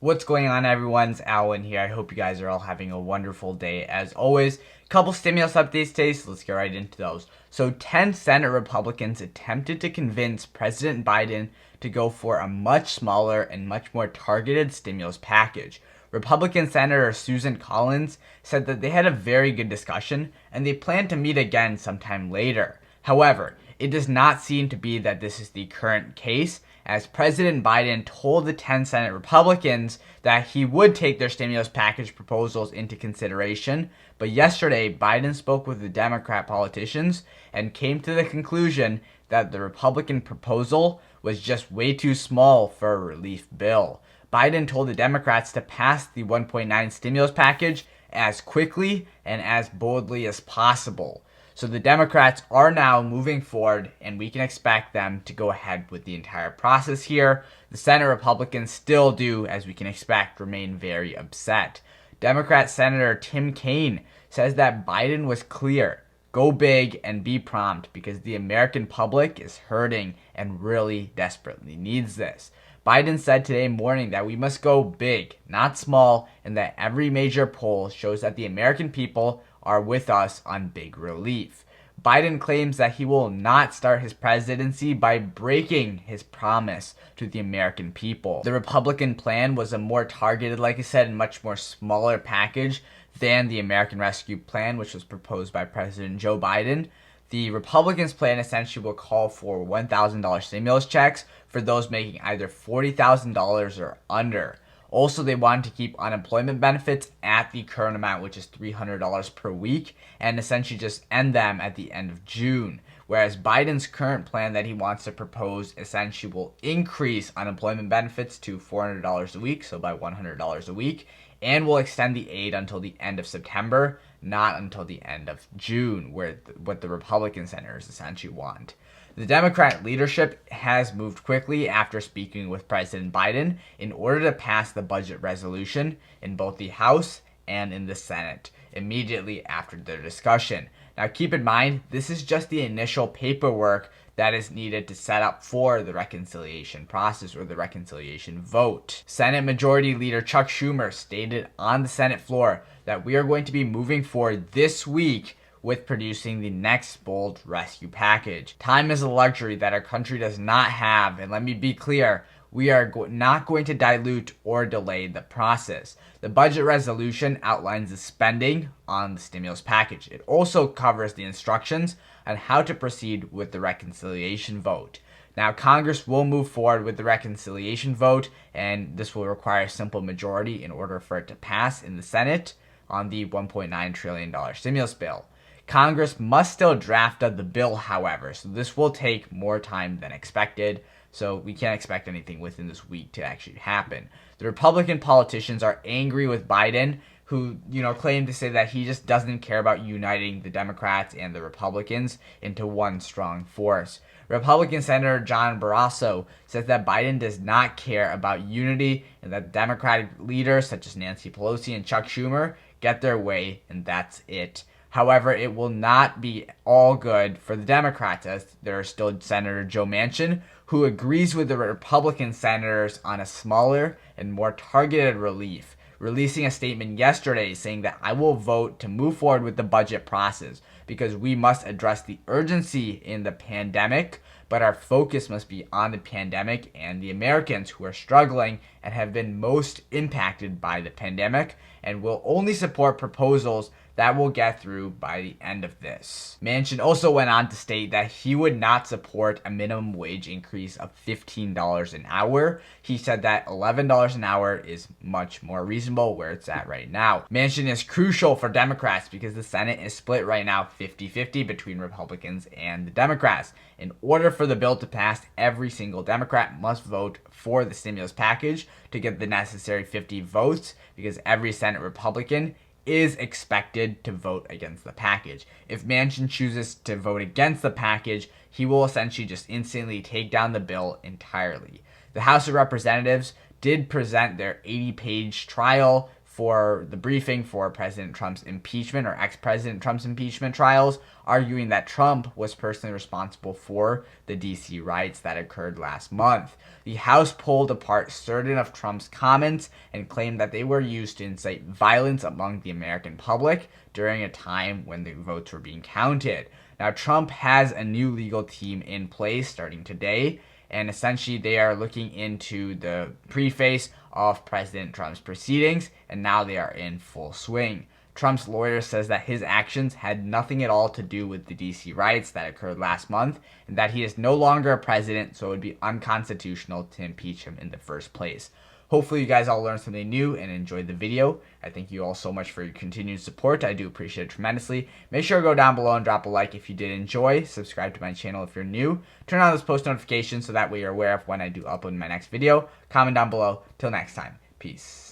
What's going on, everyone? It's Alan here. I hope you guys are all having a wonderful day. As always, couple stimulus updates today, so let's get right into those. So 10 Senate Republicans attempted to convince President Biden to go for a much smaller and much more targeted stimulus package. Republican Senator Susan Colins said that they had a very good discussion and they plan to meet again sometime later. However, it does not seem to be that this is the current case, as President Biden told the 10 Senate Republicans that he would take their stimulus package proposals into consideration. But yesterday, Biden spoke with the Democrat politicians and came to the conclusion that the Republican proposal was just way too small for a relief bill. Biden told the Democrats to pass the 1.9 stimulus package as quickly and as boldly as possible. So the Democrats are now moving forward, and we can expect them to go ahead with the entire process here. The Senate Republicans still do, as we can expect, remain very upset. Democrat Senator Tim Kane says that Biden was clear. Go big and be prompt because the American public is hurting and really desperately needs this. Biden said today morning that we must go big, not small, and that every major poll shows that the American people are with us on big relief. Biden claims that he will not start his presidency by breaking his promise to the American people. The Republican plan was a more targeted, like I said, and much more smaller package than the American Rescue Plan, which was proposed by President Joe Biden. The Republicans' plan essentially will call for $1,000 stimulus checks for those making either $40,000 or under. Also, they want to keep unemployment benefits at the current amount, which is $300 per week, and essentially just end them at the end of June. Whereas Biden's current plan that he wants to propose essentially will increase unemployment benefits to $400 a week, so by $100 a week, and will extend the aid until the end of September, not until the end of June, what the Republican senators essentially want. The Democrat leadership has moved quickly after speaking with President Biden in order to pass the budget resolution in both the House and in the Senate immediately after their discussion. Now keep in mind, this is just the initial paperwork that is needed to set up for the reconciliation process or the reconciliation vote. Senate Majority Leader Chuck Schumer stated on the Senate floor that we are going to be moving forward this week with producing the next bold rescue package. Time is a luxury that our country does not have, and let me be clear, we are not going to dilute or delay the process. The budget resolution outlines the spending on the stimulus package. It also covers the instructions on how to proceed with the reconciliation vote. Now, Congress will move forward with the reconciliation vote, and this will require a simple majority in order for it to pass in the Senate on the $1.9 trillion stimulus bill. Congress must still draft up the bill, however, so this will take more time than expected, so we can't expect anything within this week to actually happen. The Republican politicians are angry with Biden, who, claim to say that he just doesn't care about uniting the Democrats and the Republicans into one strong force. Republican Senator John Barrasso says that Biden does not care about unity and that Democratic leaders such as Nancy Pelosi and Chuck Schumer get their way, and that's it. However, it will not be all good for the Democrats, as there is still Senator Joe Manchin, who agrees with the Republican senators on a smaller and more targeted relief, releasing a statement yesterday saying that I will vote to move forward with the budget process because we must address the urgency in the pandemic, but our focus must be on the pandemic and the Americans who are struggling and have been most impacted by the pandemic, and will only support proposals that will get through by the end of this. Manchin also went on to state that he would not support a minimum wage increase of $15 an hour. He said that $11 an hour is much more reasonable where it's at right now. Manchin is crucial for Democrats because the Senate is split right now 50-50 between Republicans and the Democrats. In order for the bill to pass, every single Democrat must vote for the stimulus package to get the necessary 50 votes because every Senate Republican is expected to vote against the package. If Manchin chooses to vote against the package, he will essentially just instantly take down the bill entirely. The House of Representatives did present their 80-page trial for the briefing for President Trump's impeachment or ex-President Trump's impeachment trials, arguing that Trump was personally responsible for the DC riots that occurred last month. The House pulled apart certain of Trump's comments and claimed that they were used to incite violence among the American public during a time when the votes were being counted. Now, Trump has a new legal team in place starting today, and essentially they are looking into the preface of President Trump's proceedings, and now they are in full swing. Trump's lawyer says that his actions had nothing at all to do with the DC riots that occurred last month, and that he is no longer a president, so it would be unconstitutional to impeach him in the first place. Hopefully you guys all learned something new and enjoyed the video. I thank you all so much for your continued support. I do appreciate it tremendously. Make sure to go down below and drop a like if you did enjoy. Subscribe to my channel if you're new. Turn on those post notifications so that way you're aware of when I do upload my next video. Comment down below. Till next time. Peace.